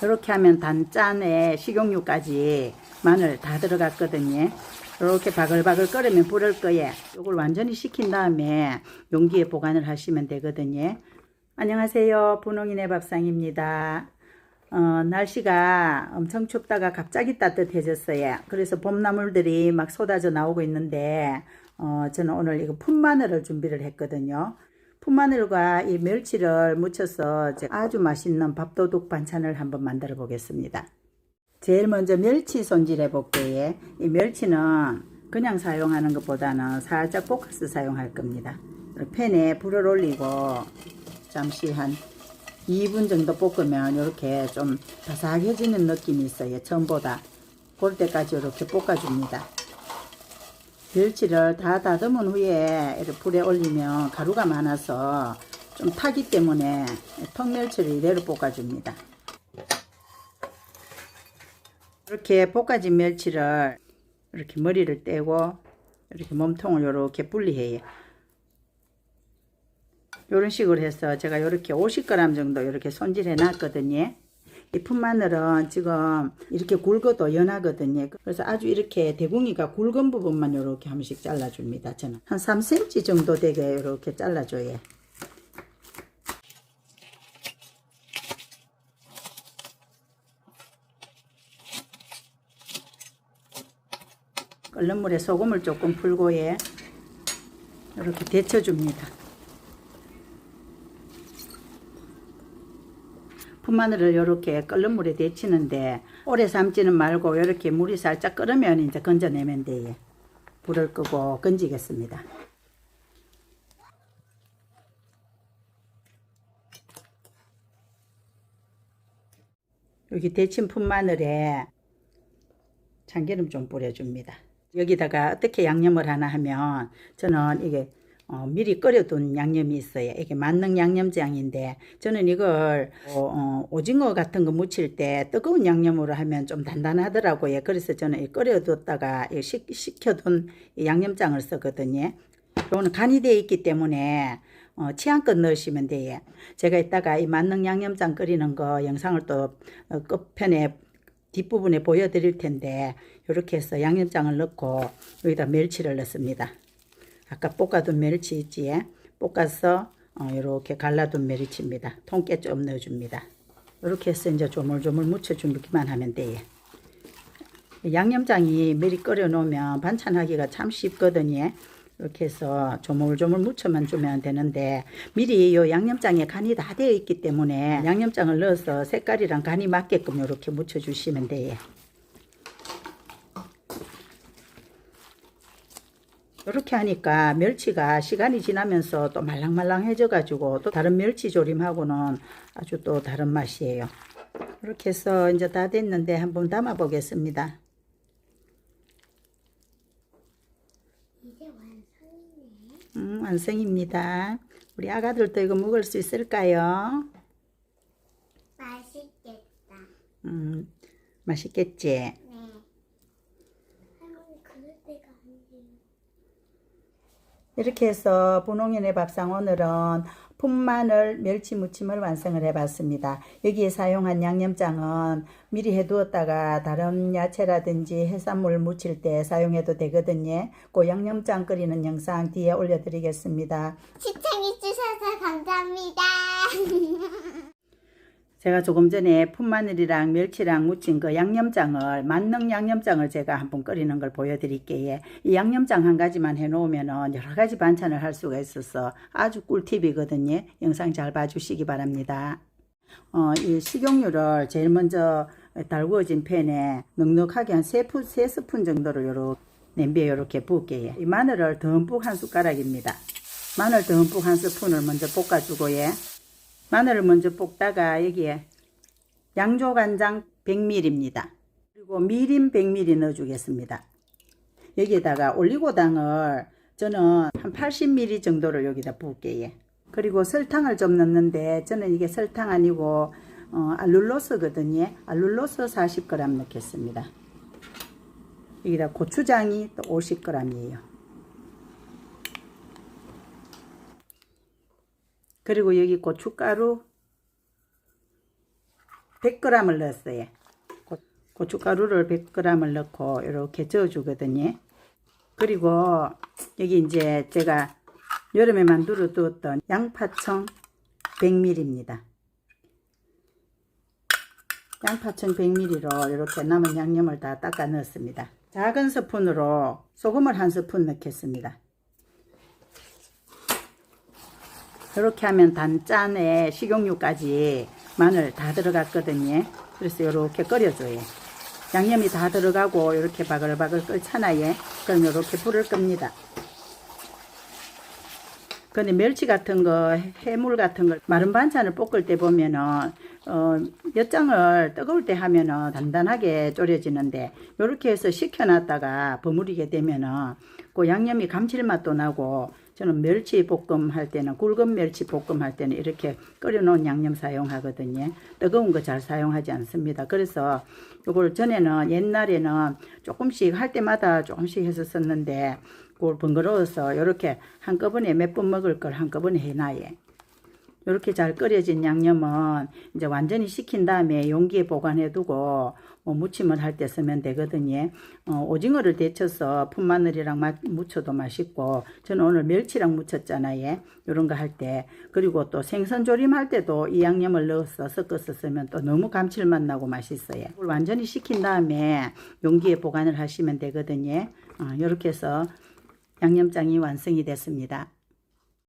이렇게 하면 단짠에 식용유까지 마늘 다 들어갔거든요. 이렇게 바글바글 끓으면 불을 꺼요. 이걸 완전히 식힌 다음에 용기에 보관을 하시면 되거든요. 안녕하세요. 분홍이네 밥상입니다. 날씨가 엄청 춥다가 갑자기 따뜻해졌어요. 그래서 봄나물들이 막 쏟아져 나오고 있는데 저는 오늘 이거 풋마늘을 준비를 했거든요. 풋마늘과 이 멸치를 묻혀서 아주 맛있는 밥도둑 반찬을 한번 만들어 보겠습니다. 제일 먼저 멸치 손질해 볼게요. 이 멸치는 그냥 사용하는 것보다는 살짝 볶아서 사용할 겁니다. 팬에 불을 올리고 잠시 한 2분 정도 볶으면 이렇게 좀 바삭해지는 느낌이 있어요. 전보다. 그럴 때까지 이렇게 볶아줍니다. 멸치를 다 다듬은 후에 이렇게 불에 올리면 가루가 많아서 좀 타기 때문에 턱멸치를 이대로 볶아줍니다. 이렇게 볶아진 멸치를 이렇게 머리를 떼고 이렇게 몸통을 이렇게 분리해요. 이런 식으로 해서 제가 이렇게 50g 정도 이렇게 손질해 놨거든요. 이 풋마늘은 지금 이렇게 굵어도 연하거든요. 그래서 아주 이렇게 대궁이가 굵은 부분만 이렇게 한 번씩 잘라줍니다. 저는 한 3cm 정도 되게 이렇게 잘라줘요. 끓는 물에 소금을 조금 풀고 이렇게 데쳐줍니다. 풋마늘을 이렇게 끓는 물에 데치는데 오래 삶지는 말고 이렇게 물이 살짝 끓으면 이제 건져내면 돼요. 불을 끄고 건지겠습니다. 여기 데친 풋마늘에 참기름 좀 뿌려줍니다. 여기다가 어떻게 양념을 하나 하면 저는 이게 미리 끓여둔 양념이 있어요. 이게 만능 양념장인데 저는 이걸 오징어 같은 거 무칠 때 뜨거운 양념으로 하면 좀 단단하더라고요. 그래서 저는 끓여뒀다가 식혀둔 양념장을 쓰거든요. 이거는 간이 되어 있기 때문에 취향껏 넣으시면 돼요. 제가 이따가 이 만능 양념장 끓이는 거 영상을 또 끝편에 뒷부분에 보여드릴 텐데 이렇게 해서 양념장을 넣고 여기다 멸치를 넣습니다. 아까 볶아둔 멸치 있지? 볶아서 이렇게 갈라둔 멸치입니다. 통깨 좀 넣어줍니다. 이렇게 해서 이제 조물조물 묻혀주기만 하면 돼요. 양념장이 미리 끓여 놓으면 반찬하기가 참 쉽거든요. 이렇게 해서 조물조물 묻혀만 주면 되는데 미리 이 양념장에 간이 다 되어 있기 때문에 양념장을 넣어서 색깔이랑 간이 맞게끔 이렇게 묻혀주시면 돼요. 이렇게 하니까 멸치가 시간이 지나면서 또 말랑말랑해져 가지고 또 다른 멸치 조림하고는 아주 또 다른 맛이에요. 이렇게 해서 이제 다 됐는데 한번 담아 보겠습니다. 이제 완성이네. 완성입니다. 우리 아가들도 이거 먹을 수 있을까요? 맛있겠다. 맛있겠지? 네. 할머니 그럴 때가 아니에요. 이렇게 해서 분홍이네 밥상 오늘은 풋마늘 멸치 무침을 완성을 해봤습니다. 여기에 사용한 양념장은 미리 해두었다가 다른 야채라든지 해산물 무칠 때 사용해도 되거든요. 그 양념장 끓이는 영상 뒤에 올려드리겠습니다. 시청해주셔서 감사합니다. 제가 조금 전에 풋마늘이랑 멸치랑 무친 그 양념장을 만능 양념장을 제가 한번 끓이는 걸 보여드릴게요. 이 양념장 한 가지만 해놓으면 여러 가지 반찬을 할 수가 있어서 아주 꿀팁이거든요. 영상 잘 봐주시기 바랍니다. 이 식용유를 제일 먼저 달구어진 팬에 넉넉하게 한 3스푼 정도를 요렇게 냄비에 이렇게 부을게요. 이 마늘을 듬뿍 한 숟가락입니다. 마늘 듬뿍 한 스푼을 먼저 볶아주고요. 마늘을 먼저 볶다가 여기에 양조간장 100ml입니다. 그리고 미림 100ml 넣어주겠습니다. 여기에다가 올리고당을 저는 한 80ml 정도를 여기다 부을게요. 그리고 설탕을 좀 넣는데 저는 이게 설탕 아니고 알룰로스거든요. 알룰로스 40g 넣겠습니다. 여기다 고추장이 또 50g이에요. 그리고 여기 고춧가루 100g을 넣었어요. 고춧가루를 100g을 넣고 이렇게 저어주거든요. 그리고 여기 이제 제가 여름에 만들어 두었던 양파청 100ml입니다. 양파청 100ml로 이렇게 남은 양념을 다 닦아 넣었습니다. 작은 스푼으로 소금을 한 스푼 넣겠습니다. 이렇게 하면 단짠에 식용유까지 마늘 다 들어갔거든요. 그래서 이렇게 끓여줘요. 양념이 다 들어가고 이렇게 바글바글 끓잖아요. 그럼 이렇게 불을 끕니다. 근데 멸치 같은 거, 해물 같은 거, 마른 반찬을 볶을 때 보면은, 엿장을 뜨거울 때 하면은 단단하게 졸여지는데, 요렇게 해서 식혀놨다가 버무리게 되면은, 그 양념이 감칠맛도 나고, 저는 멸치 볶음 할 때는, 굵은 멸치 볶음 할 때는 이렇게 끓여놓은 양념 사용하거든요. 뜨거운 거 잘 사용하지 않습니다. 그래서 요걸 전에는, 옛날에는 조금씩 할 때마다 조금씩 해서 썼는데, 그걸 번거로워서 이렇게 한꺼번에 몇 번 먹을 걸 한꺼번에 해놔요. 이렇게 잘 끓여진 양념은 이제 완전히 식힌 다음에 용기에 보관해 두고 무침을 할 때 쓰면 되거든요. 오징어를 데쳐서 풋마늘이랑 무쳐도 맛있고, 저는 오늘 멸치랑 무쳤잖아요. 이런 거 할 때. 그리고 또 생선 조림할 때도 이 양념을 넣어서 섞어서 쓰면 또 너무 감칠맛 나고 맛있어요. 이걸 완전히 식힌 다음에 용기에 보관을 하시면 되거든요. 이렇게 해서 양념장이 완성이 됐습니다.